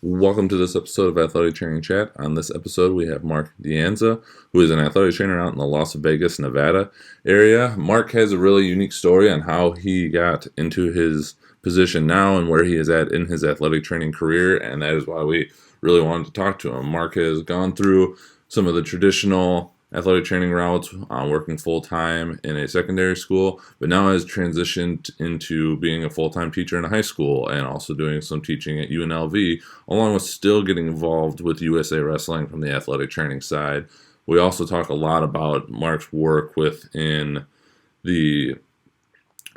Welcome to this episode of Athletic Training Chat. On this episode, we have Mark Dianza, who is an athletic trainer out in the Las Vegas, Nevada area. Mark has a really unique story on how he got into his position now and where he is at in his athletic training career, and that is why we really wanted to talk to him. Mark has gone through some of the traditional athletic training routes, working full time in a secondary school, but now has transitioned into being a full time teacher in a high school and also doing some teaching at UNLV, along with still getting involved with USA Wrestling from the athletic training side. We also talk a lot about Mark's work within the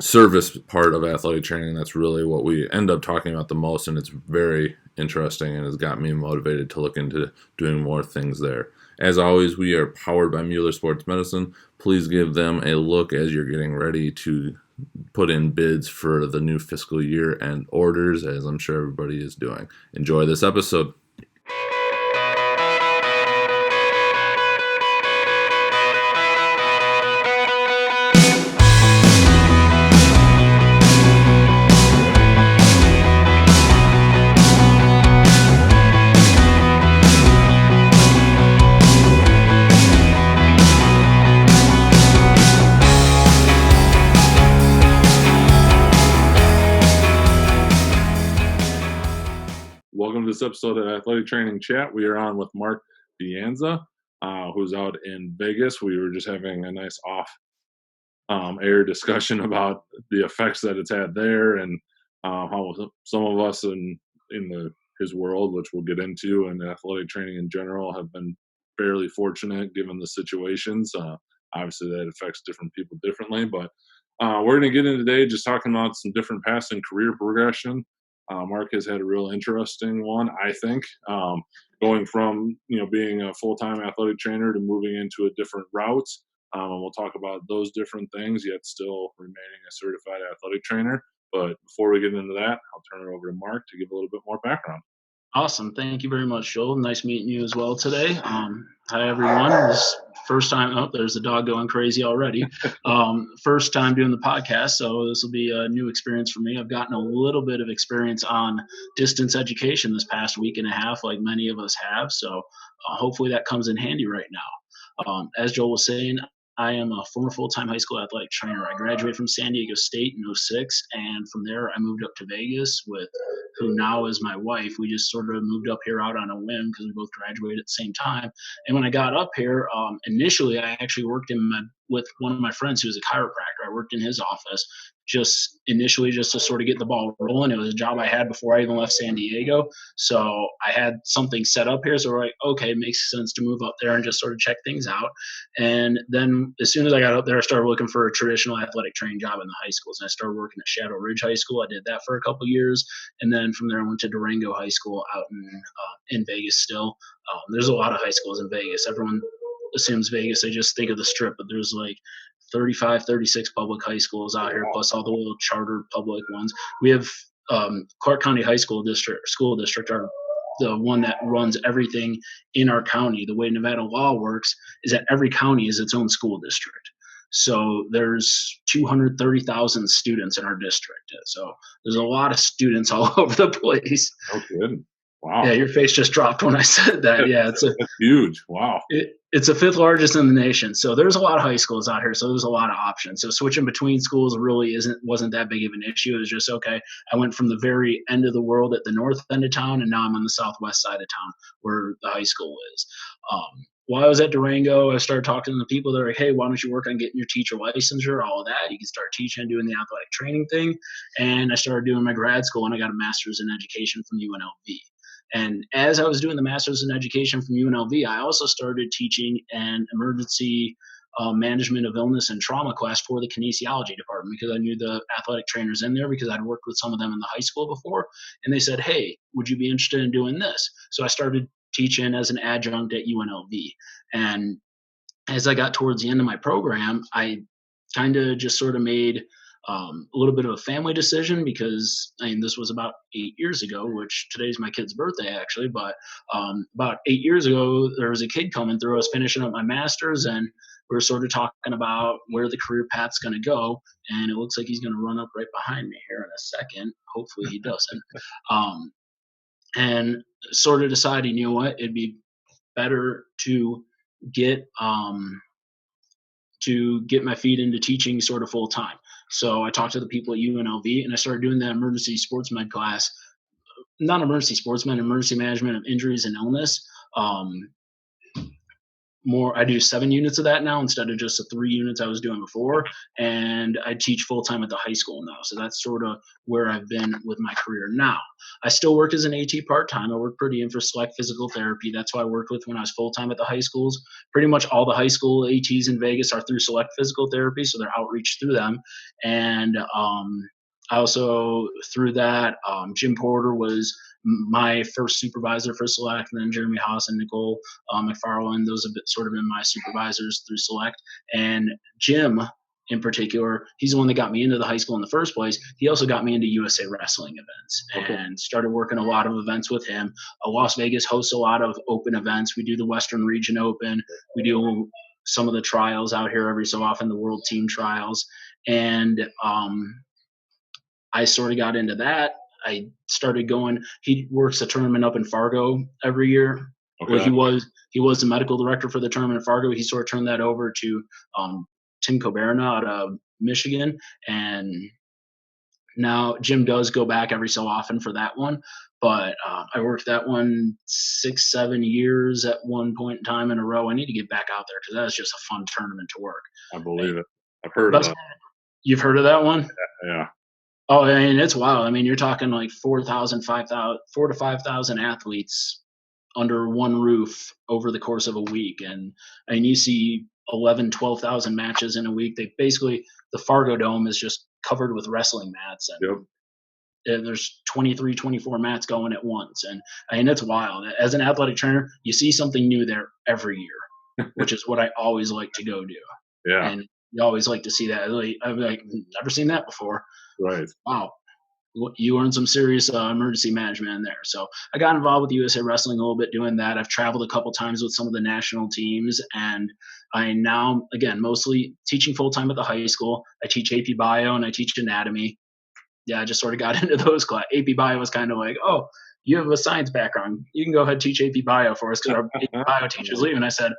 service part of athletic training. That's really what we end up talking about the most, and it's very interesting and has got me motivated to look into doing more things there. As always, we are powered by Mueller Sports Medicine. Please give them a look as you're getting ready to put in bids for the new fiscal year and orders, as I'm sure everybody is doing. Enjoy this episode. Welcome to this episode of Athletic Training Chat. We are on with Mark Dianza, who's out in Vegas. We were just having a nice off-air discussion about the effects that it's had there and how some of us in his world, which we'll get into, and athletic training in general, have been fairly fortunate given the situations. Obviously, that affects different people differently, but we're going to get into today just talking about some different past and career progression. Mark has had a real interesting one, I think, going from being a full-time athletic trainer to moving into a different route. And we'll talk about those different things, yet still remaining a certified athletic trainer. But before we get into that, I'll turn it over to Mark to give a little bit more background. Awesome. Thank you very much, Joel. Nice meeting you as well today. Hi, everyone. This first time, there's a dog going crazy already. First time doing the podcast, so this will be a new experience for me. I've gotten a little bit of experience on distance education this past week and a half, like many of us have, so hopefully that comes in handy right now. As Joel was saying, I am a former full-time high school athletic trainer. I graduated from San Diego State in '06, and from there I moved up to Vegas with who now is my wife. We just sort of moved up here out on a whim because we both graduated at the same time. And when I got up here, initially I actually worked with one of my friends who was a chiropractor. I worked in his office just initially just to sort of get the ball rolling. It was a job I had before I even left San Diego. So I had something set up here. So we're like, okay, it makes sense to move up there and just sort of check things out. And then as soon as I got up there, I started looking for a traditional athletic training job in the high schools. And I started working at Shadow Ridge High School. I did that for a couple of years. And then from there, I went to Durango High School out in Vegas still. There's a lot of high schools in Vegas. Everyone assumes Vegas, they just think of the Strip, but there's like 35, 36 public high schools out here, plus all the little chartered public ones. We have Clark County High School District, are the one that runs everything in our county. The way Nevada law works is that every county is its own school district. So there's 230,000 students in our district. So there's a lot of students all over the place. Oh, good. Wow. Yeah, your face just dropped when I said that. Yeah, that's huge. Wow. It's the fifth largest in the nation. So there's a lot of high schools out here. So there's a lot of options. So switching between schools really wasn't that big of an issue. It was just, okay, I went from the very end of the world at the north end of town, and now I'm on the southwest side of town where the high school is. While I was at Durango, I started talking to the people that are like, hey, why don't you work on getting your teacher licensure, all of that. You can start teaching, doing the athletic training thing. And I started doing my grad school, and I got a master's in education from UNLV. And as I was doing the master's in education from UNLV, I also started teaching an emergency management of illness and trauma class for the kinesiology department because I knew the athletic trainers in there because I'd worked with some of them in the high school before. And they said, hey, would you be interested in doing this? So I started teaching as an adjunct at UNLV. And as I got towards the end of my program, I kind of just sort of made a little bit of a family decision because this was about 8 years ago, which today's my kid's birthday actually, but about 8 years ago, there was a kid coming through. I was finishing up my master's and we were sort of talking about where the career path's going to go. And it looks like he's going to run up right behind me here in a second. Hopefully he doesn't. and sort of deciding, you know what, it'd be better get um, to get my feet into teaching sort of full time. So I talked to the people at UNLV and I started doing that emergency sports med class, not emergency sports med, emergency management of injuries and illness. Um, I do 7 units of that now instead of just the 3 units I was doing before, and I teach full time at the high school now, so that's sort of where I've been with my career now. I still work as an AT part-time. I work per diem for select physical therapy. That's who I worked with when I was full time at the high schools. Pretty much all the high school ATs in Vegas are through select physical therapy, so they're outreach through them. And I also through that, Jim Porter was my first supervisor for select, and then Jeremy Haas and Nicole McFarland. Those have sort of been my supervisors through select. And Jim, in particular, he's the one that got me into the high school in the first place. He also got me into USA wrestling events and started working a lot of events with him. Las Vegas hosts a lot of open events. We do the Western Region Open. We do some of the trials out here every so often, the World Team Trials. And I sort of got into that. I started going. He works a tournament up in Fargo every year. Well, Okay. he was the medical director for the tournament in Fargo. He sort of turned that over to Tim Coberna out of Michigan, and now Jim does go back every so often for that one. But I worked that one 6, 7 years at one point in time in a row. I need to get back out there because that was just a fun tournament to work. I believe it. I've heard of Best, that. you've heard of that one? Yeah. Oh, I mean, it's wild. I mean, you're talking like 4,000, 5,000, 4 to 5,000 athletes under one roof over the course of a week. And you see 11, 12,000 matches in a week. They basically, the Fargo Dome is just covered with wrestling mats. Yep. And there's 23, 24 mats going at once. And I mean, it's wild. As an athletic trainer, you see something new there every year, which is what I always like to go do. Yeah. And you always like to see that. I'm like, never seen that before. Right. Wow, you earned some serious emergency management in there. So I got involved with USA Wrestling a little bit doing that. I've traveled a couple times with some of the national teams, and I now, again, mostly teaching full time at the high school. I teach AP Bio and I teach anatomy. Yeah, I just sort of got into those class. AP Bio was kind of like, oh, you have a science background. You can go ahead and teach AP Bio for us because our AP Bio teacher's leaving. I said,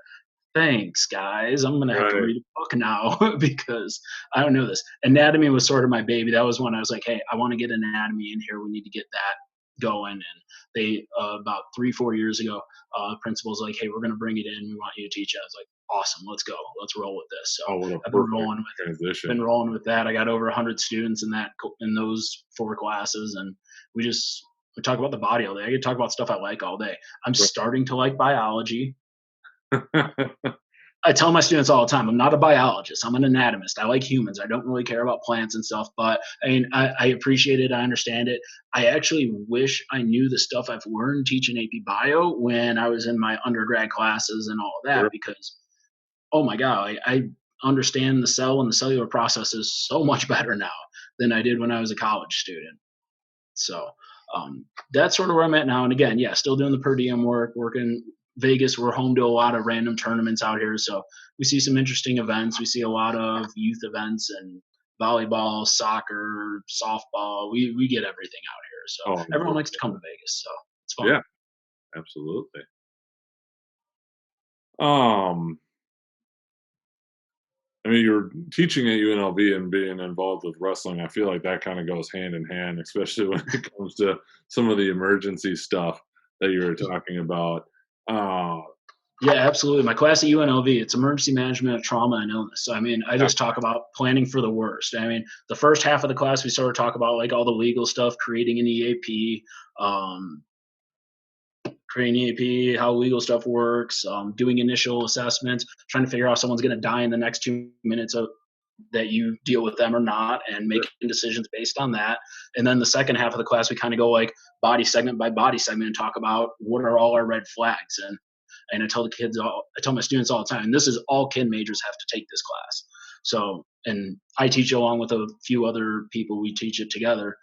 thanks, guys. I'm gonna have to Right. read a book now because I don't know this. Anatomy was sort of my baby. That was when I was like, hey, I want to get anatomy in here. We need to get that going. And they about 3, 4 years ago, principal's like, hey, we're gonna bring it in. We want you to teach it. I was like, awesome, let's go. Let's roll with this. So Oh, what a I've been perfect transition. that. I got over 100 students in those 4 classes, and we talk about the body all day. I could talk about stuff I like all day. I'm starting to like biology. I tell my students all the time, I'm not a biologist. I'm an anatomist. I like humans. I don't really care about plants and stuff, but I mean, I appreciate it. I understand it. I actually wish I knew the stuff I've learned teaching AP Bio when I was in my undergrad classes and all of that, Sure. because, oh my God, I understand the cell and the cellular processes so much better now than I did when I was a college student. So that's sort of where I'm at now. And again, yeah, still doing the per diem work, working Vegas. We're home to a lot of random tournaments out here. So we see some interesting events. We see a lot of youth events and volleyball, soccer, softball. We get everything out here. So Oh, everyone likes to come to Vegas. So it's fun. yeah, absolutely. Um, I mean, you're teaching at UNLV and being involved with wrestling. I feel like that kind of goes hand in hand, especially when it comes to some of the emergency stuff that you were talking about. Uh, Yeah, absolutely. My class at UNLV, it's emergency management of trauma and illness. So, I mean, I just talk about planning for the worst. I mean, the first half of the class, we sort of talk about like all the legal stuff, um, creating EAP, how legal stuff works, doing initial assessments, trying to figure out if someone's going to die in the next 2 minutes that you deal with them or not, and making decisions based on that. And then the second half of the class, we kind of go like body segment by body segment and talk about what are all our red flags. And I tell my students all the time, and this is all kin majors have to take this class. So, and I teach along with a few other people. We teach it together.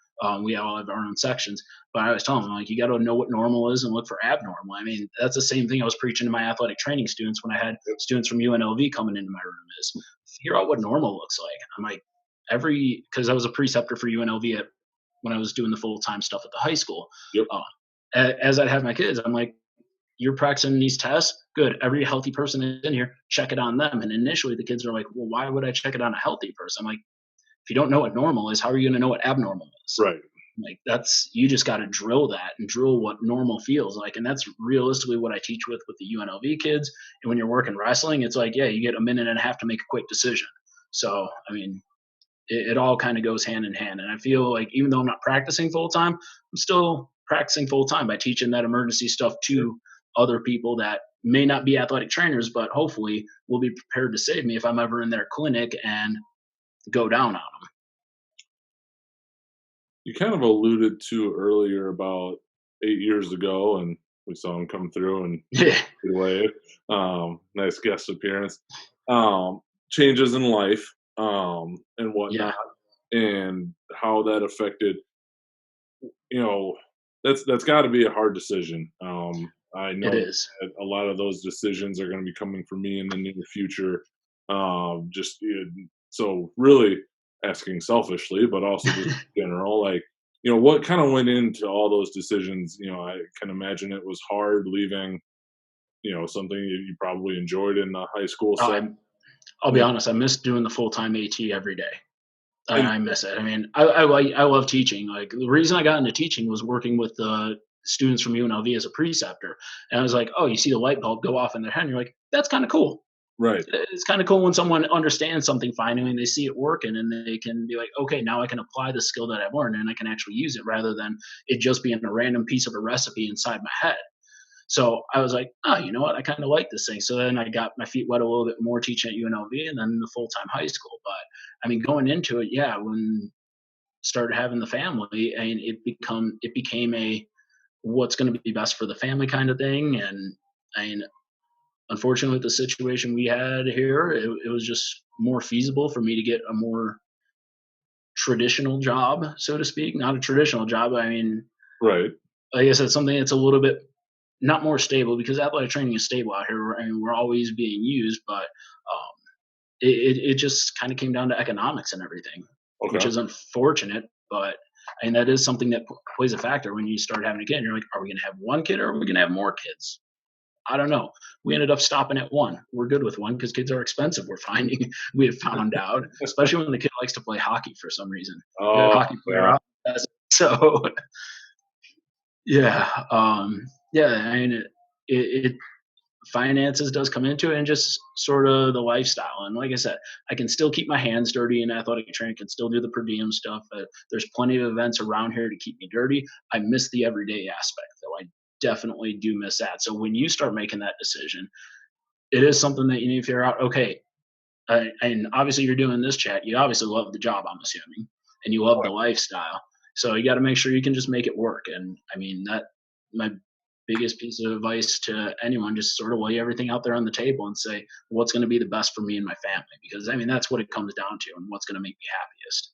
We all have our own sections, but I always tell them like, you got to know what normal is and look for abnormal. I mean, that's the same thing I was preaching to my athletic training students when I had students from UNLV coming into my room is figure out what normal looks like. I'm like because I was a preceptor for UNLV when I was doing the full time stuff at the high school. Yep. as I have my kids, I'm like, you're practicing these tests. Good. Every healthy person in here, check it on them. And initially, the kids are like, well, why would I check it on a healthy person? I'm like, if you don't know what normal is, how are you going to know what abnormal is? Right. Like that's you just got to drill that and drill what normal feels like, and that's realistically what I teach with the UNLV kids. And when you're working wrestling, it's like, yeah, you get a minute and a half to make a quick decision. So I mean, it all kind of goes hand in hand. And I feel like even though I'm not practicing full time, I'm still practicing full time by teaching that emergency stuff to other people that may not be athletic trainers, but hopefully will be prepared to save me if I'm ever in their clinic and go down on You kind of alluded to earlier about 8 years ago, and we saw him come through and them. Yeah, wave. Nice guest appearance. Changes in life, and yeah, whatnot, and how that affected, you know, that's got to be a hard decision. I it know is. that a lot of those decisions are going to be coming for me in the near future. So really asking selfishly, but also just in general, like, what kind of went into all those decisions? I can imagine it was hard leaving, something you probably enjoyed in the high school Oh, set. I'll be Yeah. honest. I miss doing the full time AT every day. And I miss it. I mean, I love teaching. Like the reason I got into teaching was working with the students from UNLV as a preceptor, and I was like, oh, you see the light bulb go off in their head, and you're like, that's kind of cool. right, It's kind of cool when someone understands something finally and they see it working and they can be like, okay, now I can apply the skill that I've learned and I can actually use it rather than it just being a random piece of a recipe inside my head. So I was like, oh, you know what? I kind of like this thing. So then I got my feet wet a little bit more teaching at UNLV and then the full time high school. But I mean, going into it, yeah, when started having the family, and it became a what's going to be best for the family kind of thing. And I mean, unfortunately, with the situation we had here, it was just more feasible for me to get a more traditional job, so to speak. Not a traditional job. I mean, right, like I said, something that's a little bit not more stable because athletic training is stable out here. I mean, we're always being used, but it just kind of came down to economics and everything, which okay. is unfortunate. But and that is something that plays a factor when you start having a kid. You're like, are we going to have one kid or are we going to have more kids? I don't know. We ended up stopping at one. We're good with one because kids are expensive. We're finding we have found out, especially when the kid likes to play hockey for some reason. We had a Oh, hockey player yeah, out, so yeah, yeah. I mean, it finances does come into it and just sort of the lifestyle. And like I said, I can still keep my hands dirty in athletic training, can still do the per diem stuff. There's plenty of events around here to keep me dirty. I miss the everyday aspect, though. I definitely do miss that. So when you start making that decision, it is something that you need to figure out. Okay, and obviously you're doing this chat. You obviously love the job, I'm assuming, and you love the lifestyle. So you got to make sure you can just make it work. And I mean that my biggest piece of advice to anyone, just sort of lay everything out there on the table and say what's going to be the best for me and my family, because I mean that's what it comes down to and what's going to make me happiest.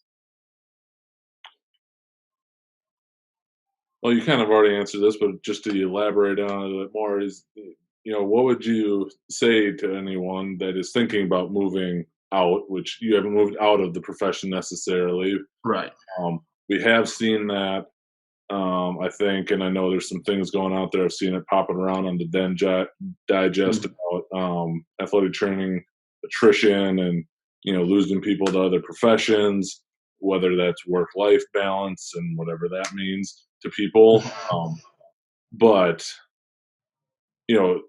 well, you kind of already answered this, but just to elaborate on it a bit more, what would you say to anyone that is thinking about moving out, which you haven't moved out of the profession necessarily? Right. Um, we have seen that, I think, and I know there's some things going out there. I've seen it popping around on the Digest Mhm. about athletic training attrition and losing people to other professions, whether that's work-life balance and whatever that means to people. But you know,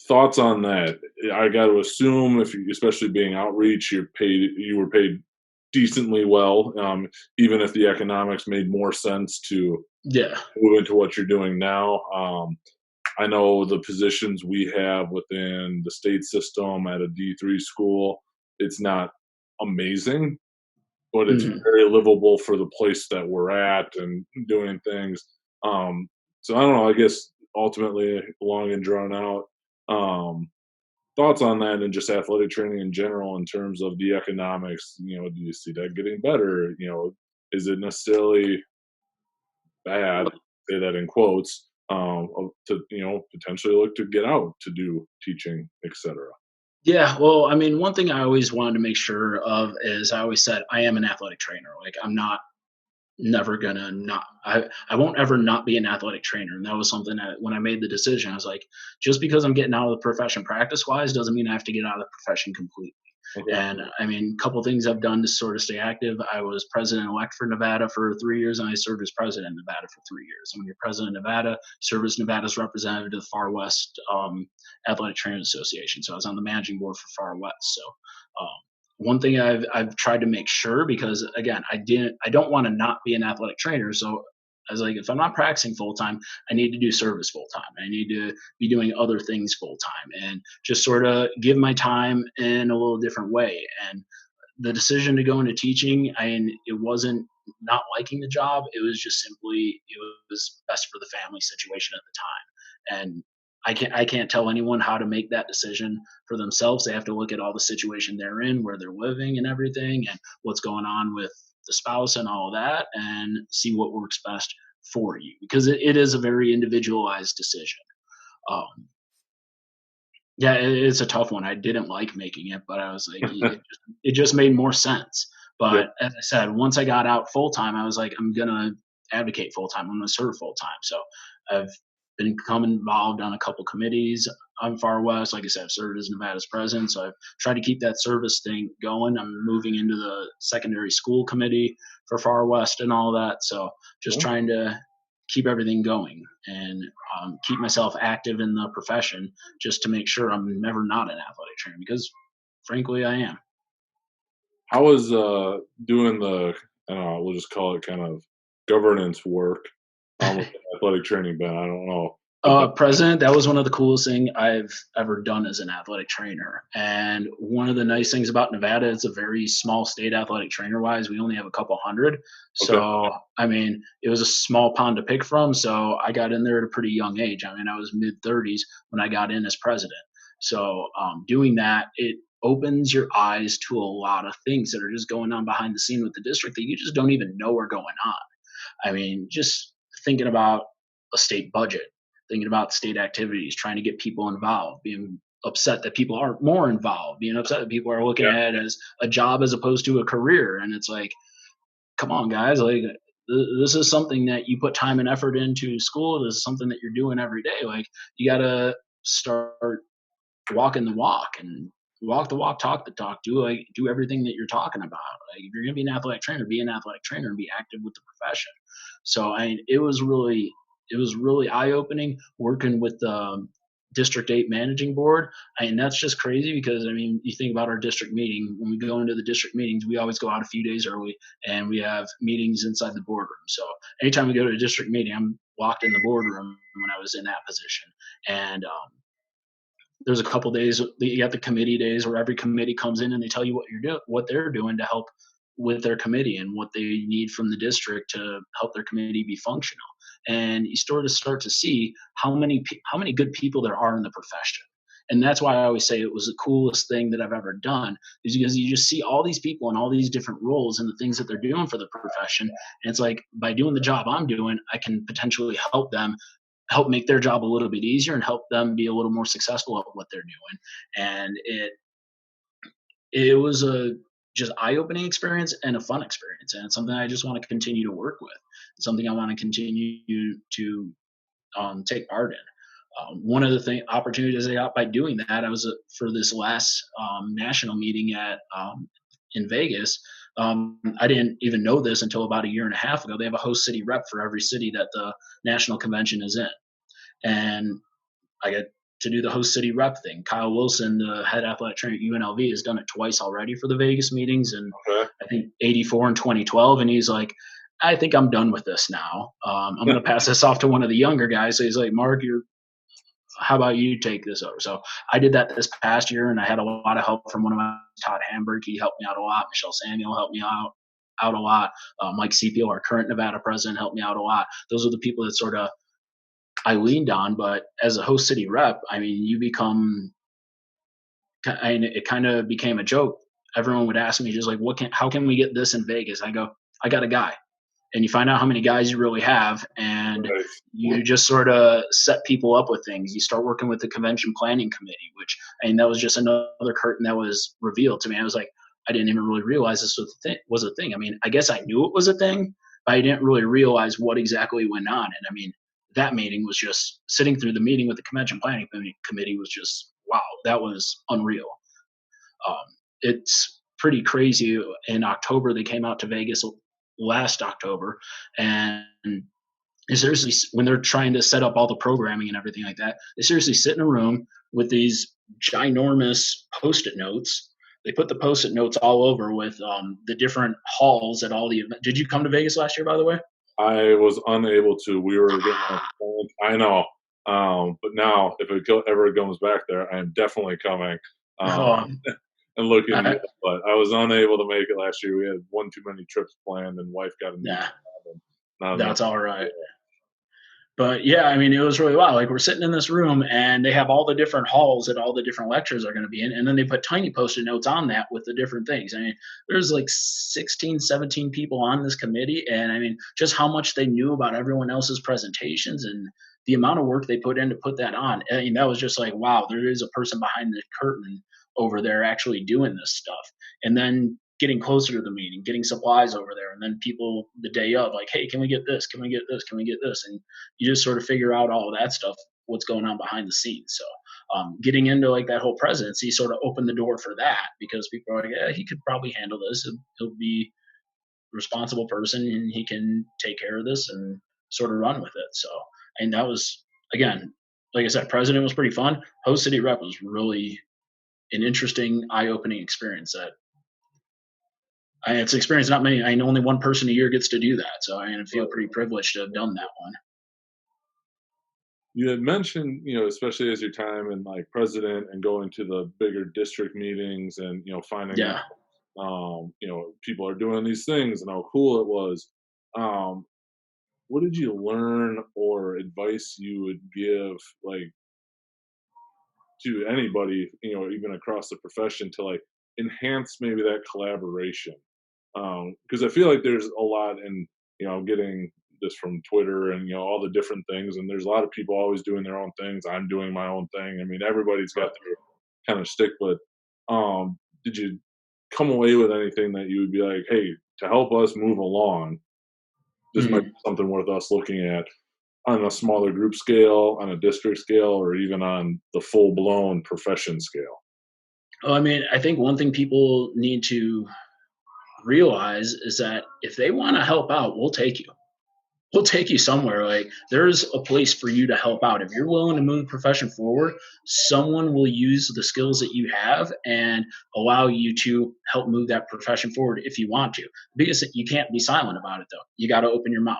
thoughts on that? I got to assume, if you, especially being outreach, you were paid decently well, even if the economics made more sense to Yeah. move into what you're doing now. I know the positions we have within the state system at a D3 school, it's not amazing, but it's Hmm. very livable for the place that we're at and doing things. Um, so I don't know. I guess ultimately, long and drawn out. Um, Thoughts on that and just athletic training in general in terms of the economics. Do you see that getting better? Is it necessarily bad, say that in quotes, to potentially look to get out to do teaching, etc. Yeah, well, I mean, one thing I always wanted to make sure of is I always said I am an athletic trainer. Like I'm not never gonna not I won't ever not be an athletic trainer. And that was something that when I made the decision, I was like, just because I'm getting out of the profession practice wise doesn't mean I have to get out of the profession completely. Okay. And I mean, a couple things I've done to sort of stay active. I was president elect for Nevada for 3 years, and I served as president in Nevada for 3 years. And when you're president of Nevada, serve as Nevada's representative to the Far West Athletic Trainers Association. So I was on the managing board for Far West. So um, one thing I've tried to make sure, because again, I don't want to not be an athletic trainer. So I was like, if I'm not practicing full time, I need to do service full time. I need to be doing other things full time and just sort of give my time in a little different way. And the decision to go into teaching, it wasn't not liking the job. It was just simply it was best for the family situation at the time. And I can't tell anyone how to make that decision for themselves. They have to look at all the situation they're in, where they're living, and everything, and what's going on with the spouse and all of that, and see what works best for you, because it is a very individualized decision. Um, yeah, it's a tough one. I didn't like making it, but I was like, it just made more sense. Yeah. But as I said, once I got out full time, I was like, I'm gonna advocate full time. I'm gonna serve full time. So I've become involved on a couple committees on Far West. Like I said, I've served as Nevada's president, so I've tried to keep that service thing going. I'm moving into the secondary school committee for Far West and all that. So just Yeah. trying to keep everything going and keep myself active in the profession, just to make sure I'm never not an athletic trainer, because frankly I am. How was doing the I don't know, we'll just call it kind of governance work with the athletic training been? I don't know about President, that was one of the coolest thing I've ever done as an athletic trainer. And one of the nice things about Nevada, it's a very small state athletic trainer wise. We only have a couple hundred. okay. So, I mean, it was a small pond to pick from. So I got in there at a pretty young age. I mean, I was mid 30s when I got in as president. So doing that, it opens your eyes to a lot of things that are just going on behind the scene with the district that you just don't even know are going on. I mean, just thinking about a state budget, thinking about state activities, trying to get people involved, being upset that people aren't more involved, being upset that people are looking Yeah. at it as a job as opposed to a career. And it's like, come on, guys, like this is something that you put time and effort into school. This is something that you're doing every day. Like you got to start walking the walk and walk the walk, talk the talk, do everything that you're talking about. Like if you're gonna be an athletic trainer, be an athletic trainer and be active with the profession. So I mean, it was really eye opening working with the District 8 managing board. I mean, that's just crazy, because I mean, you think about our district meeting. When we go into the district meetings, we always go out a few days early, and we have meetings inside the boardroom. So anytime we go to a district meeting, I'm locked in the boardroom when I was in that position. And there's a couple days you got the committee days where every committee comes in and they tell you what they're doing to help with their committee and what they need from the district to help their committee be functional. And you start to see how many good people there are in the profession. And that's why I always say it was the coolest thing that I've ever done, is because you just see all these people in all these different roles and the things that they're doing for the profession. And it's like, by doing the job I'm doing, I can potentially help make their job a little bit easier and help them be a little more successful at what they're doing. And it was a just eye-opening experience and a fun experience, and it's something I just want to continue to work with. It's something I want to continue to take part in. One of the opportunities I got by doing that, I was for this last national meeting at in Vegas. I didn't even know this until about a year and a half ago. They have a host city rep for every city that the national convention is in, and I get to do the host city rep thing. Kyle Wilson, the head athletic trainer at UNLV, has done it twice already for the Vegas meetings, and Okay. I think 84 and 2012. And he's like, I think I'm done with this now. I'm going to pass this off to one of the younger guys. So he's like, Mark, how about you take this over? So I did that this past year, and I had a lot of help from one of my Todd Hamburg. He helped me out a lot. Michelle Samuel helped me out a lot. Mike Sepio, our current Nevada president, helped me out a lot. Those are the people that sort of I leaned on. But as a host city rep, I mean, it kind of became a joke. Everyone would ask me just like, how can we get this in Vegas? I go, I got a guy. And you find out how many guys you really have, and Right. you just sort of set people up with things. You start working with the convention planning committee, which, I mean, that was just another curtain that was revealed to me. I was like, I didn't even really realize this was a thing. I mean, I guess I knew it was a thing, but I didn't really realize what exactly went on. And I mean, that meeting was just sitting through the meeting with the convention planning committee was just wow, that was unreal. Um, it's pretty crazy. In October, they came out to Vegas last October, and they seriously, when they're trying to set up all the programming and everything like that, they seriously sit in a room with these ginormous post-it notes. They put the post-it notes all over with the different halls at all the events. Did you come to Vegas last year, by the way? I was unable to. We were getting on phone. I know. But now, if it ever comes back there, I am definitely coming Um, and looking you I, up. But I was unable to make it last year. We had one too many trips planned, and wife got a new nah, job, and not enough. that's all right. But yeah, I mean, it was really wild. Like we're sitting in this room and they have all the different halls that all the different lectures are going to be in. And then they put tiny post-it notes on that with the different things. I mean, there's like 16, 17 people on this committee. And I mean, just how much they knew about everyone else's presentations and the amount of work they put in to put that on. I mean, that was just like, wow, there is a person behind the curtain over there actually doing this stuff. And then getting closer to the meeting, getting supplies over there, and then people the day of like, hey, can we get this? Can we get this? Can we get this? And you just sort of figure out all of that stuff, what's going on behind the scenes. So getting into like that whole presidency sort of opened the door for that because people are like, yeah, he could probably handle this. He'll be a responsible person and he can take care of this and sort of run with it. So, and that was, again, like I said, president was pretty fun. Host city rep was really an interesting, eye-opening experience that it's an experience not many. I know only one person a year gets to do that, so I feel pretty privileged to have done that one. You had mentioned, especially as your time in like president and going to the bigger district meetings and finding out, Yeah. people are doing these things and how cool it was. Um, what did you learn or advice you would give like to anybody, even across the profession to like enhance maybe that collaboration? Because I feel like there's a lot in getting this from Twitter and all the different things, and there's a lot of people always doing their own things. I'm doing my own thing. I mean, everybody's got their kind of stick, but did you come away with anything that you would be like, hey, to help us move along, this might be Mhm. something worth us looking at on a smaller group scale, on a district scale, or even on the full blown profession scale? Well, I mean, I think one thing people need to realize is that if they want to help out, we'll take you. We'll take you somewhere. Like there's a place for you to help out. If you're willing to move the profession forward, someone will use the skills that you have and allow you to help move that profession forward if you want to. Because you can't be silent about it though. You got to open your mouth.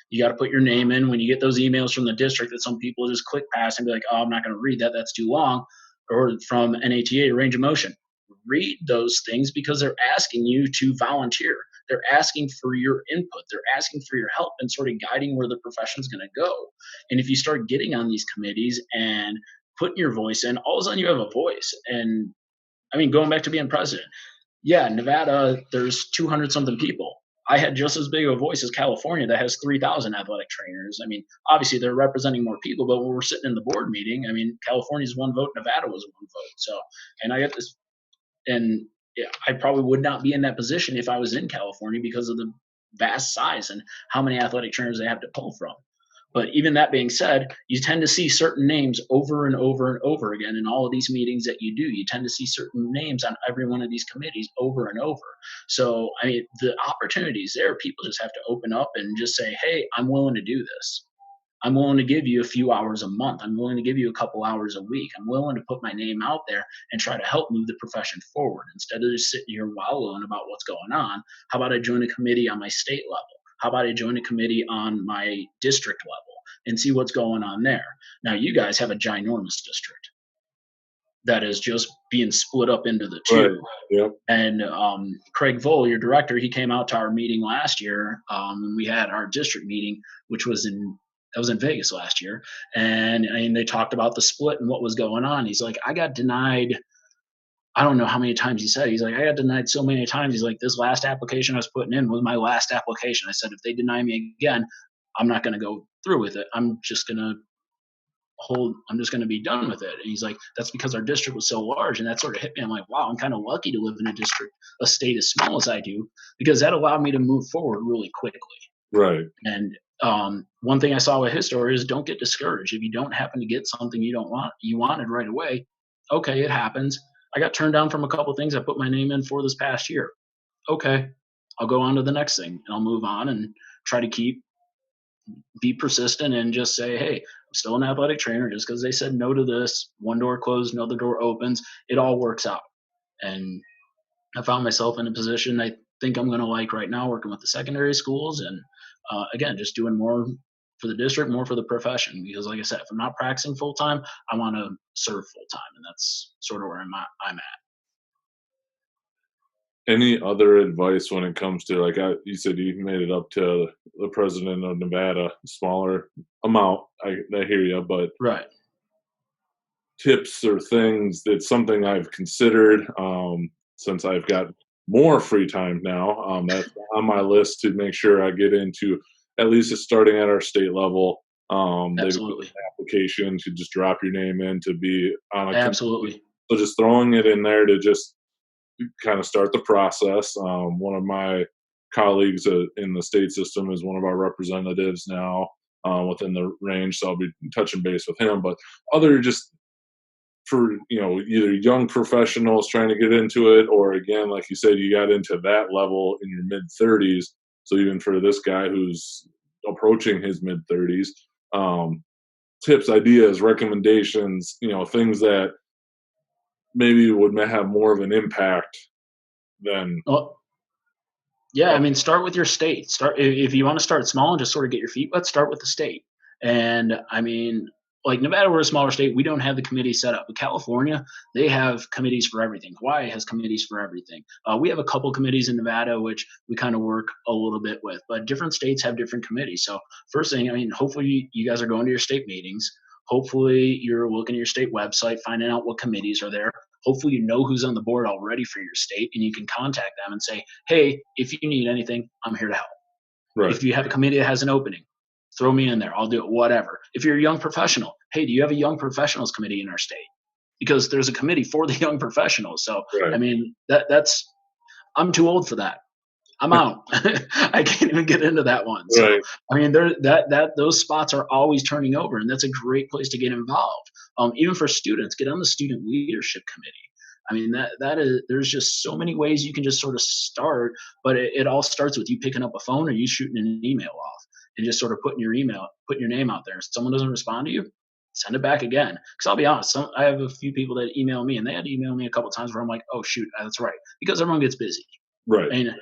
You got to put your name in when you get those emails from the district that some people just click past and be like, oh, I'm not going to read that. That's too long. Or from NATA, range of motion. Read those things because they're asking you to volunteer. They're asking for your input. They're asking for your help and sort of guiding where the profession is going to go. And if you start getting on these committees and putting your voice in, all of a sudden you have a voice. And I mean, going back to being president, yeah, Nevada, there's 200 something people. I had just as big of a voice as California that has 3,000 athletic trainers. I mean, obviously they're representing more people, but when we're sitting in the board meeting, I mean, California's one vote, Nevada was one vote. So, and I got this, and yeah, I probably would not be in that position if I was in California because of the vast size and how many athletic trainers they have to pull from. But even that being said, you tend to see certain names over and over and over again in all of these meetings that you do. You tend to see certain names on every one of these committees over and over. So, I mean, the opportunities there, people just have to open up and just say, hey, I'm willing to do this. I'm willing to give you a few hours a month. I'm willing to give you a couple hours a week. I'm willing to put my name out there and try to help move the profession forward instead of just sitting here wallowing about what's going on. How about I join a committee on my state level? How about I join a committee on my district level and see what's going on there? Now, you guys have a ginormous district that is just being split up into the Right. two. Yep. And Craig Vole, your director, he came out to our meeting last year when we had our district meeting, which was in Vegas last year, and they talked about the split and what was going on. He's like, I got denied. I don't know how many times he said. He's like, I got denied so many times. He's like, this last application I was putting in was my last application. I said, if they deny me again, I'm not going to go through with it. I'm just going to be done with it. And he's like, that's because our district was so large. And that sort of hit me. I'm like, wow, I'm kind of lucky to live in a state as small as I do, because that allowed me to move forward really quickly. Right. And one thing I saw with his story is don't get discouraged. If you don't happen to get something you wanted right away, okay, it happens. I got turned down from a couple things I put my name in for this past year. Okay, I'll go on to the next thing and I'll move on and try to be persistent and just say, hey, I'm still an athletic trainer. Just because they said no to this, one door closed, another door opens, it all works out. And I found myself in a position I think I'm going to like right now, working with the secondary schools, and again, just doing more for the district, more for the profession. Because, like I said, if I'm not practicing full time, I want to serve full time, and that's sort of where I'm at. Any other advice when it comes to like you said you made it up to the president of Nevada, smaller amount. I hear you, but Right. tips or things that's something I've considered since I've got more free time now. That's on my list to make sure I get into at least starting at our state level. They've got Absolutely. an application to just drop your name in to be on a committee. Absolutely. So just throwing it in there to just kind of start the process. One of my colleagues in the state system is one of our representatives now within the range, so I'll be touching base with him. But other just for either young professionals trying to get into it, or again, like you said, you got into that level in your mid 30s. So even for this guy who's approaching his mid 30s, tips, ideas, recommendations, things that maybe would have more of an impact than. Well, yeah, I mean, start with your state. Start if you want to start small and just sort of get your feet wet. Start with the state. And I mean, like Nevada, we're a smaller state. We don't have the committee set up. But California, they have committees for everything. Hawaii has committees for everything. We have a couple committees in Nevada, which we kind of work a little bit with. But different states have different committees. So first thing, I mean, hopefully you guys are going to your state meetings. Hopefully you're looking at your state website, finding out what committees are there. Hopefully you know who's on the board already for your state, and you can contact them and say, hey, if you need anything, I'm here to help. Right. If you have a committee that has an opening, throw me in there. I'll do it, whatever. If you're a young professional, hey, do you have a young professionals committee in our state? Because there's a committee for the young professionals. So, I Right. mean, that's, I'm too old for that. I'm out. I can't even get into that one. So, Right. I mean, those spots are always turning over, and that's a great place to get involved. Even for students, get on the student leadership committee. I mean, that is, there's just so many ways you can just sort of start, but it all starts with you picking up a phone or you shooting an email off and just sort of putting your name out there. If someone doesn't respond to you, send it back again. Because I'll be honest, I have a few people that email me, and they had to email me a couple times where I'm like, oh shoot, that's right, because everyone gets busy. Right. And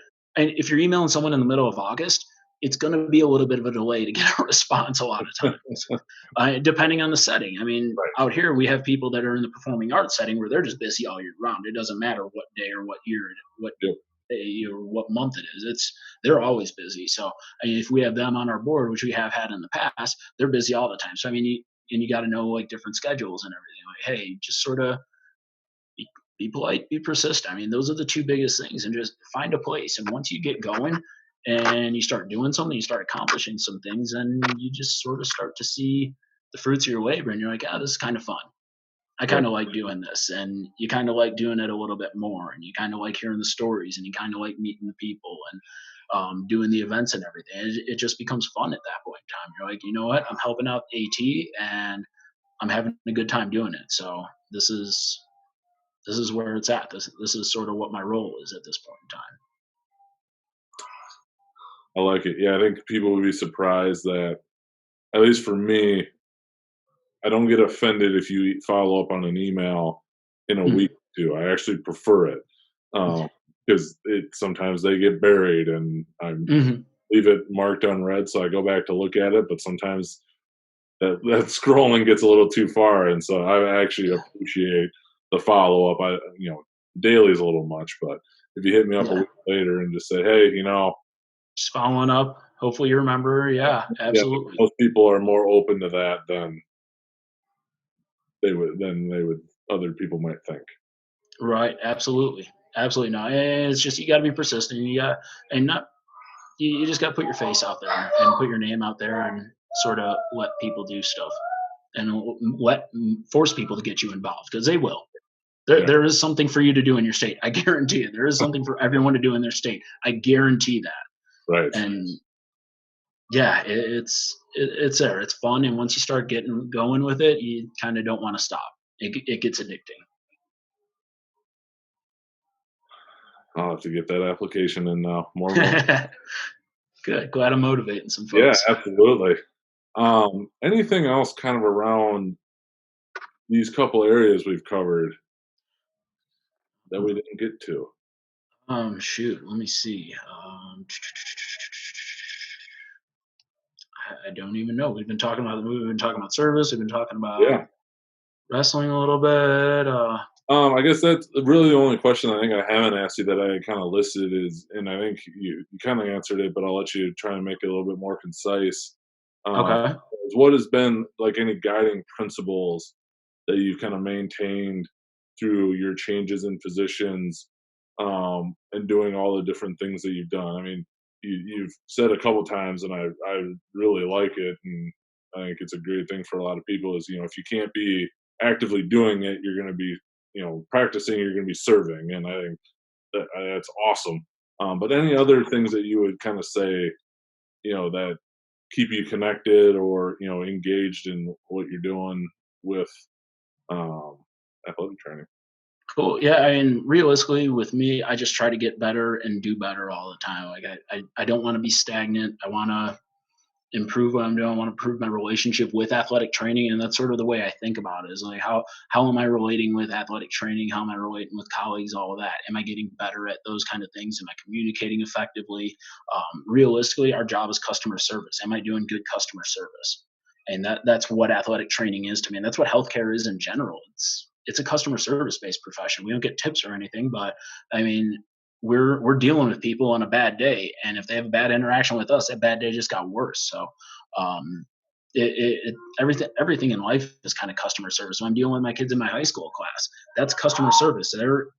if you're emailing someone in the middle of August, it's going to be a little bit of a delay to get a response a lot of times, depending on the setting. I mean, Right. out here we have people that are in the performing arts setting where they're just busy all year round. It doesn't matter what day or what year, what Yep. day or what month it is. They're always busy. So I mean, if we have them on our board, which we have had in the past, they're busy all the time. So I mean, you got to know like different schedules and everything. Like, hey, just sort of be polite, be persistent. I mean, those are the two biggest things, and just find a place. And once you get going and you start doing something, you start accomplishing some things, and you just sort of start to see the fruits of your labor. And you're like, this is kind of fun. I Right. kind of like doing this. And you kind of like doing it a little bit more. And you kind of like hearing the stories, and you kind of like meeting the people and doing the events and everything. It just becomes fun at that point in time. You're like, you know what? I'm helping out AT and I'm having a good time doing it. So this is where it's at. This is sort of what my role is at this point in time. I like it. Yeah, I think people would be surprised that, at least for me, I don't get offended if you follow up on an email in a Mhm. week or two. I actually prefer it because sometimes they get buried and I Mhm. leave it marked unread, so I go back to look at it. But sometimes that scrolling gets a little too far, and so I actually appreciate the follow up. Daily is a little much, but if you hit me up a Yeah. week later and just say, hey, Just following up. Hopefully you remember. Yeah, yeah, absolutely. most people are more open to that than they would other people might think. Right. Absolutely. Absolutely. No, and it's just you got to be persistent. And not you just got to put your face out there and put your name out there and sort of let people do stuff and force people to get you involved because they will. Yeah, There is something for you to do in your state. I guarantee you. There is something for everyone to do in their state. I guarantee that. right. And yeah, it's there. It's fun, and once you start getting going with it, you kind of don't want to stop. It gets addicting. I'll have to get that application in now. More and more. Good. Glad I'm motivating some Yeah, folks. absolutely. Anything else kind of around these couple areas we've covered that we didn't get to? Shoot. Let me see. I don't even know. We've been talking about service. We've been talking about Yeah. wrestling a little bit. I guess that's really the only question I think I haven't asked you that I kind of listed is, and I think you kind of answered it, but I'll let you try and make it a little bit more concise. Um, Okay. is what has been like any guiding principles that you've kind of maintained through your changes in positions, and doing all the different things that you've done? I mean, you've said a couple times, and I really like it, and I think it's a great thing for a lot of people. Is if you can't be actively doing it, you're going to be practicing. You're going to be serving, and I think that's awesome. But any other things that you would kind of say, that keep you connected or engaged in what you're doing with um, athletic training? Cool. Yeah, I mean, realistically, with me, I just try to get better and do better all the time. Like I don't want to be stagnant. I want to improve what I'm doing. I want to improve my relationship with athletic training, and that's sort of the way I think about it. Is like how am I relating with athletic training? How am I relating with colleagues? All of that. Am I getting better at those kind of things? Am I communicating effectively? Realistically, our job is customer service. Am I doing good customer service? And that's what athletic training is to me, and that's what healthcare is in general. It's a customer service based profession. We don't get tips or anything, but I mean, we're dealing with people on a bad day, and if they have a bad interaction with us, that bad day just got worse. So um everything in life is kind of customer service. When I'm dealing with my kids in my high school class, that's customer service.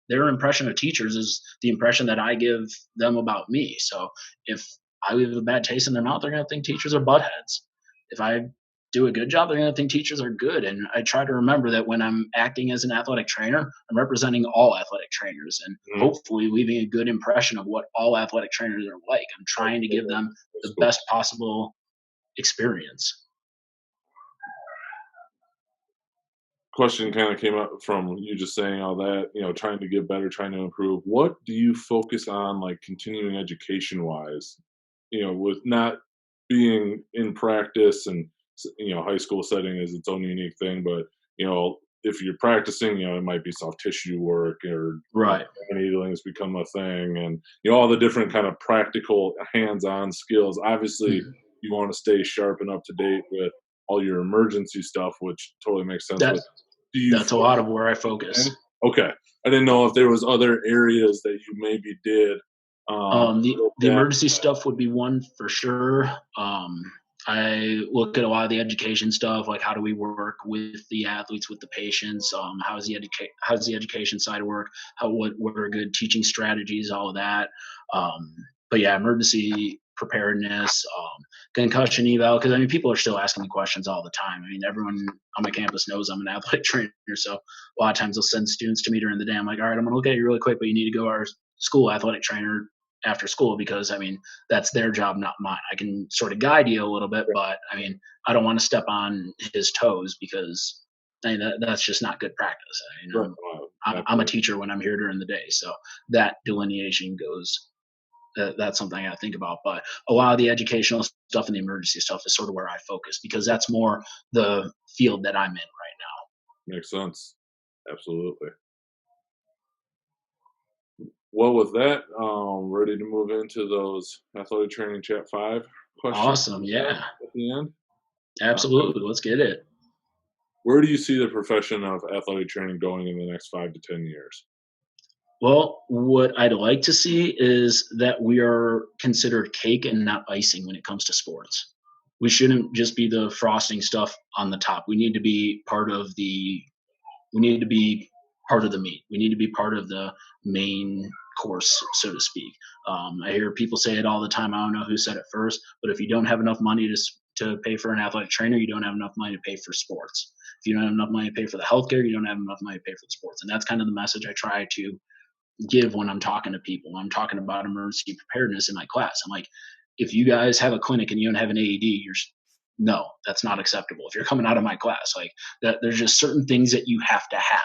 Their impression of teachers is the impression that I give them about me. So if I leave a bad taste in their mouth, they're going to think teachers are buttheads. If I do a good job, they're going to think teachers are good. And I try to remember that when I'm acting as an athletic trainer, I'm representing all athletic trainers and Mhm. hopefully leaving a good impression of what all athletic trainers are like. I'm trying to give them That's the cool. best possible experience. Question kind of came up from you just saying all that, trying to get better, trying to improve. What do you focus on, like continuing education wise? With not being in practice and high school setting is its own unique thing, but if you're practicing, it might be soft tissue work or Right. needling's become a thing, and all the different kind of practical hands-on skills. Obviously, Mhm. you want to stay sharp and up to date with all your emergency stuff, which totally makes sense. With That do you that's a lot focus of where I on? focus. Okay, I didn't know if there was other areas that you maybe did with The that. emergency stuff would be one for sure. I look at a lot of the education stuff, like how do we work with the athletes, with the patients? How's the education side work? What are good teaching strategies? All of that. But yeah, emergency preparedness, concussion eval. Because I mean, people are still asking me questions all the time. I mean, everyone on my campus knows I'm an athletic trainer, so a lot of times they'll send students to me during the day. I'm like, all right, I'm gonna look at you really quick, but you need to go to our school athletic trainer after school because I mean that's their job, not mine. I can sort of guide you a little bit, but I mean I don't want to step on his toes because I mean, that's just not good practice. Right, I'm a absolutely. teacher when I'm here during the day, so that delineation goes. That's something I think about, but a lot of the educational stuff and the emergency stuff is sort of where I focus because that's more the field that I'm in right Makes sense. Absolutely. Well, with that, ready to move into those athletic training chat 5 now. questions Awesome, yeah, at the end. Uh, absolutely. Let's get it. where do you see the profession of athletic training going in the next 5 to 10 years? Well, what I'd like to see is that we are considered cake and not icing when it comes to sports. We shouldn't just be the frosting stuff on the top. We need to be part of the meat. We need to be part of the main course, so to speak. I hear people say it all the time. I don't know who said it first, but if you don't have enough money to pay for an athletic trainer, you don't have enough money to pay for sports. If you don't have enough money to pay for the healthcare, you don't have enough money to pay for the sports. And that's kind of the message I try to give when I'm talking to people. I'm talking about emergency preparedness in my class. I'm like, if you guys have a clinic and you don't have an AED, no, that's not acceptable. If you're coming out of my class, like that, there's just certain things that you have to have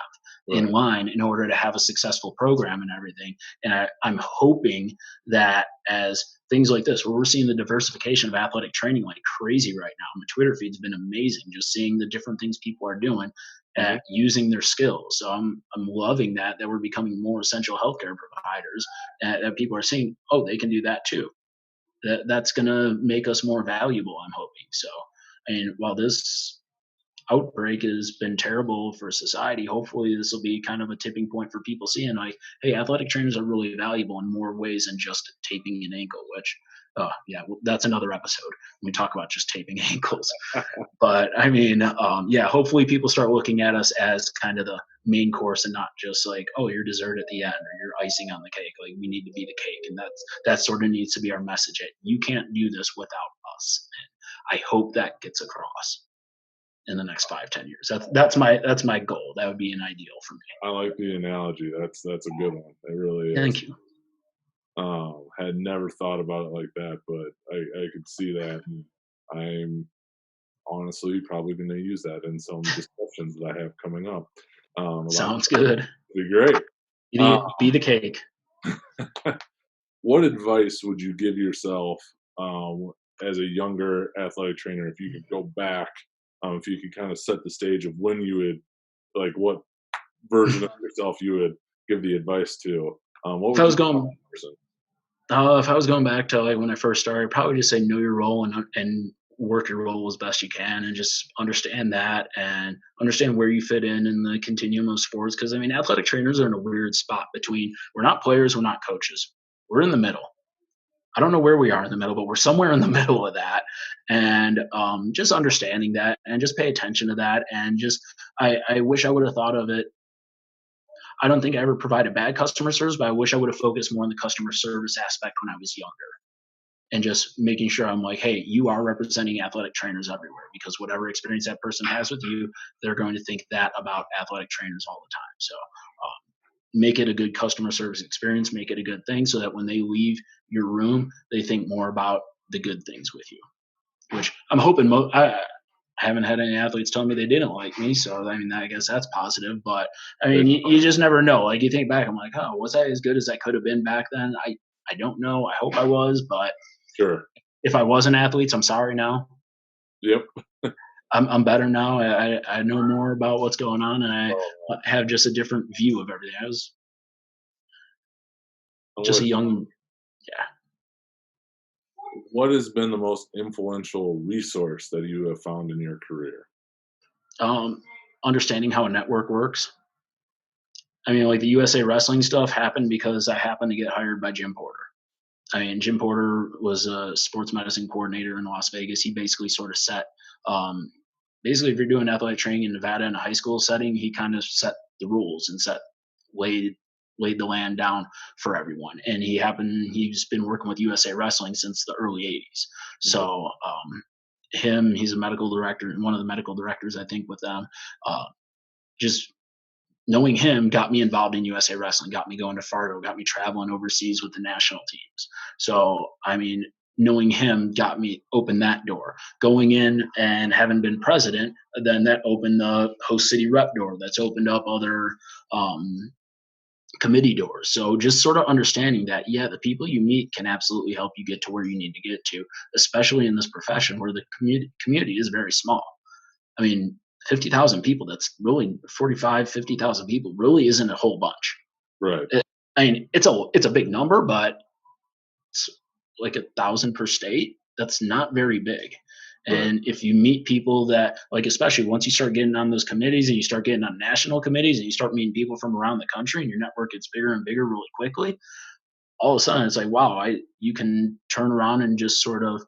in Right. line in order to have a successful program and everything. And I'm hoping that as things like this, where we're seeing the diversification of athletic training like crazy right now, my Twitter feed's been amazing, just seeing the different things people are doing Mhm. at using their skills. So I'm loving that we're becoming more essential healthcare providers, and that people are saying, oh, they can do that too. That's gonna make us more valuable, I'm hoping. So, I mean, while this outbreak has been terrible for society, hopefully this will be kind of a tipping point for people seeing like, hey, athletic trainers are really valuable in more ways than just taping an ankle. Which, yeah, well, that's another episode when we talk about just taping ankles. But I mean, yeah, hopefully people start looking at us as kind of the main course and not just like, oh, you're dessert at the end or you're icing on the cake. Like we need to be the cake, and that sort of needs to be our message. You can't do this without us. And I hope that gets across in the next 5, 10 years. That's my goal. That would be an ideal for me. I like the analogy. That's a good one. It really is. Thank you. Had never thought about it like that, but I could see that, and I'm honestly probably going to use that in some discussions that I have coming up about Sounds good. be great. Uh, Be the cake. what advice would you give yourself as a younger athletic trainer if you could go back, if you could kind of set the stage of when you would, like, what version of yourself you would give the advice to? What If I would you was tell going that person? If I was going back to like when I first started, I'd probably just say know your role and work your role as best you can, and just understand that and understand where you fit in the continuum of sports. Because I mean, athletic trainers are in a weird spot between we're not players, we're not coaches, we're in the middle. I don't know where we are in the middle, but we're somewhere in the middle of that. And just understanding that and just pay attention to that. And just, I wish I would have thought of it. I don't think I ever provided bad customer service, but I wish I would have focused more on the customer service aspect when I was younger, and just making sure I'm like, hey, you are representing athletic trainers everywhere, because whatever experience that person has with you, they're going to think that about athletic trainers all the time. So make it a good customer service experience, make it a good thing so that when they leave your room, they think more about the good things with you, which I'm hoping I haven't had any athletes tell me they didn't like me. So, I mean, I guess that's positive, but I mean, you just never know. Like you think back, I'm like, oh, was I as good as I could have been back then? I don't know. I hope I was, but Sure. if I was an athlete, I'm sorry now. Yep. I'm better now. I know more about what's going on, and I Oh, have just a different view of everything. I was I'm just with a you. young, yeah. What has been the most influential resource that you have found in your career? Um, Understanding how a network works. I mean, like the USA Wrestling stuff happened because I happened to get hired by Jim Porter. I mean, Jim Porter was a sports medicine coordinator in Las Vegas. He basically sort of set, um, basically, if you're doing athletic training in Nevada in a high school setting, he kind of set the rules and laid laid the land down for everyone. And he's been working with USA Wrestling since the early '80s. Mhm. So he's a medical director, one of the medical directors, I think, with them. Uh, just knowing him got me involved in USA Wrestling, got me going to Fargo, got me traveling overseas with the national teams. So, I mean, knowing him got me open that door. Going in and having been president, then that opened the host city rep door. That's opened up other um, committee doors. So just sort of understanding that, yeah, the people you meet can absolutely help you get to where you need to get to, especially in this profession where the community is very small. I mean, 50,000 people, that's really 45, 50,000 people really isn't a whole bunch. Right. It, I mean, it's a big number, but it's like 1,000 per state. That's not very big. Right. And if you meet people that, like, especially once you start getting on those committees and you start getting on national committees and you start meeting people from around the country and your network gets bigger and bigger really quickly, all of a sudden it's like, wow, you can turn around and just sort of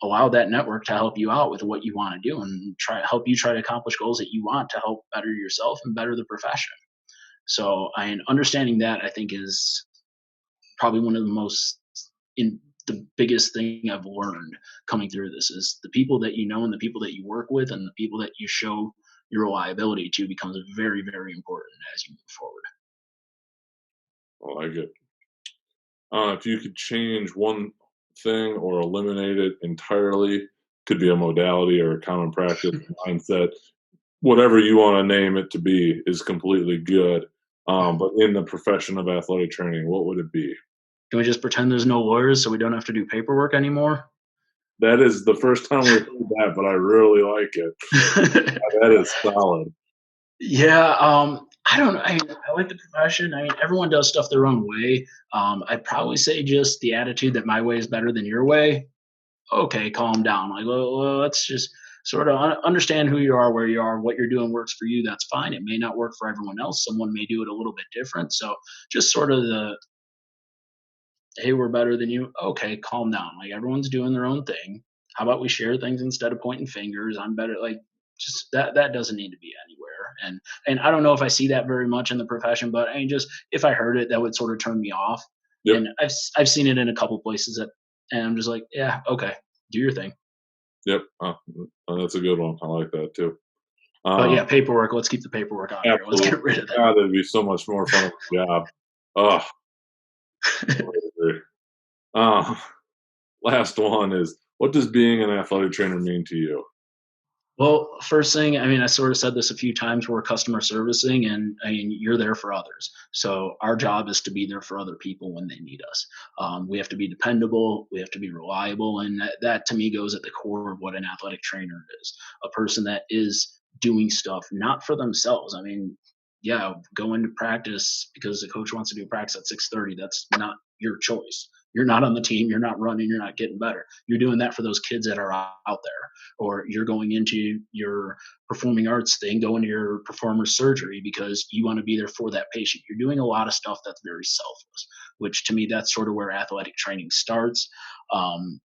allow that network to help you out with what you want to do and try to accomplish goals that you want to help better yourself and better the profession. So, I understanding that, I think, is probably one of the most in the biggest thing I've learned coming through this is the people that you know and the people that you work with and the people that you show your reliability to becomes very, very important as you move forward. I like it. If you could change thing or eliminate it entirely. Could be a modality or a common practice, mindset, whatever you want to name it to be is completely good. But in the profession of athletic training, what would it be? Can we just pretend there's no lawyers so we don't have to do paperwork anymore? That is the first time we've heard that, but I really like it. That is solid. Yeah, I don't know. I mean, I like the profession. I mean, everyone does stuff their own way. I'd probably say just the attitude that my way is better than your way. Okay, calm down. Like, well, let's just sort of understand who you are, where you are, what you're doing works for you. That's fine. It may not work for everyone else. Someone may do it a little bit different. So just sort of the, hey, we're better than you. Okay, calm down. Like everyone's doing their own thing. How about we share things instead of pointing fingers? I'm better. Like just that doesn't need to be anywhere. And I don't know if I see that very much in the profession, but I mean, just if I heard it, that would sort of turn me off. Yep, And I've seen it in a couple places that, and I'm just like, yeah, okay, do your thing. yep. That's a good one. I like that too. But Um, yeah, paperwork. Let's keep the paperwork out of here. Let's Absolutely. get rid of that. God, it'd be so much more fun of a job. Oh, totally agree. Uh, Last one is, what does being an athletic trainer mean to you? Well, first thing, I mean, I sort of said this a few times. We're customer servicing, and I mean, you're there for others. So our job is to be there for other people when they need us. We have to be dependable. We have to be reliable, and that to me goes at the core of what an athletic trainer is. A person that is doing stuff not for themselves. I mean, yeah, go into practice because the coach wants to do practice at 6:30. That's not your choice. You're not on the team. You're not running. You're not getting better. You're doing that for those kids that are out there, or you're going into your performing arts thing, going to your performer's surgery because you want to be there for that patient. You're doing a lot of stuff that's very selfless, which to me, that's sort of where athletic training starts. Um,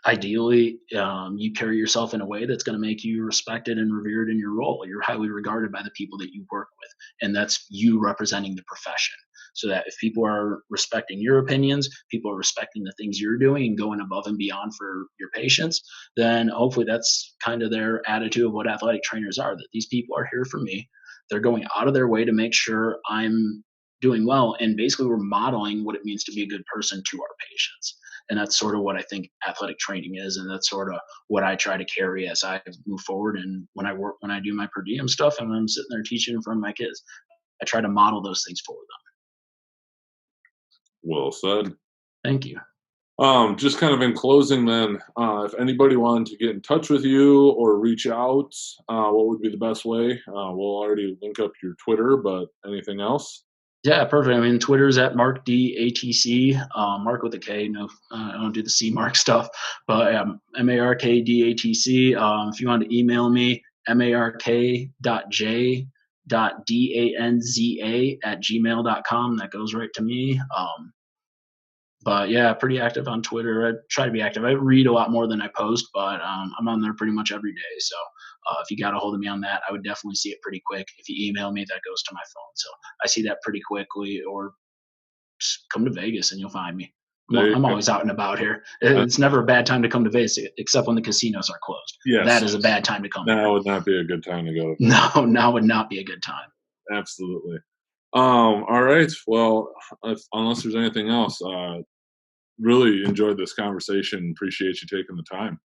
Ideally, you carry yourself in a way that's going to make you respected and revered in your role. You're highly regarded by the people that you work with, and that's you representing the profession. So that if people are respecting your opinions, people are respecting the things you're doing and going above and beyond for your patients, then hopefully that's kind of their attitude of what athletic trainers are, that these people are here for me. They're going out of their way to make sure I'm doing well. And basically, we're modeling what it means to be a good person to our patients, and that's sort of what I think athletic training is, and that's sort of what I try to carry as I move forward. And when I do my per diem stuff, and when I'm sitting there teaching in front of my kids, I try to model those things for them. Well said. Thank you. Just kind of in closing, then, if anybody wanted to get in touch with you or reach out, what would be the best way? We'll already link up your Twitter, but anything else? Yeah, perfect. I mean, Twitter's at Mark DATC, Mark with a K. No, I don't do the C Mark stuff, but MARKDATC. If you want to email me, mark.j.danza@gmail.com. That goes right to me. But yeah, pretty active on Twitter. I try to be active. I read a lot more than I post, but I'm on there pretty much every day. So if you got a hold of me on that, I would definitely see it pretty quick. If you email me, that goes to my phone. So I see that pretty quickly. Or just come to Vegas and you'll find me. There you I'm go. always out and about here. Uh, It's never a bad time to come to Vegas, except when the casinos are closed. yes, That is a bad time to come now here. would not be a good time to go. No, now would not be a good time. Absolutely. All right. Well, unless there's anything else, really enjoyed this conversation. Appreciate you taking the time.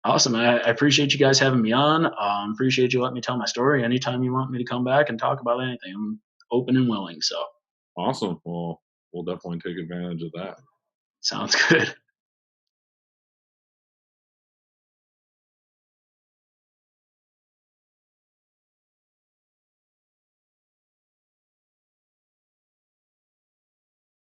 Awesome. I appreciate you guys having me on. Appreciate you letting me tell my story. Anytime you want me to come back and talk about anything, I'm open and willing. So Awesome. Well, we'll definitely take advantage of that. sounds good.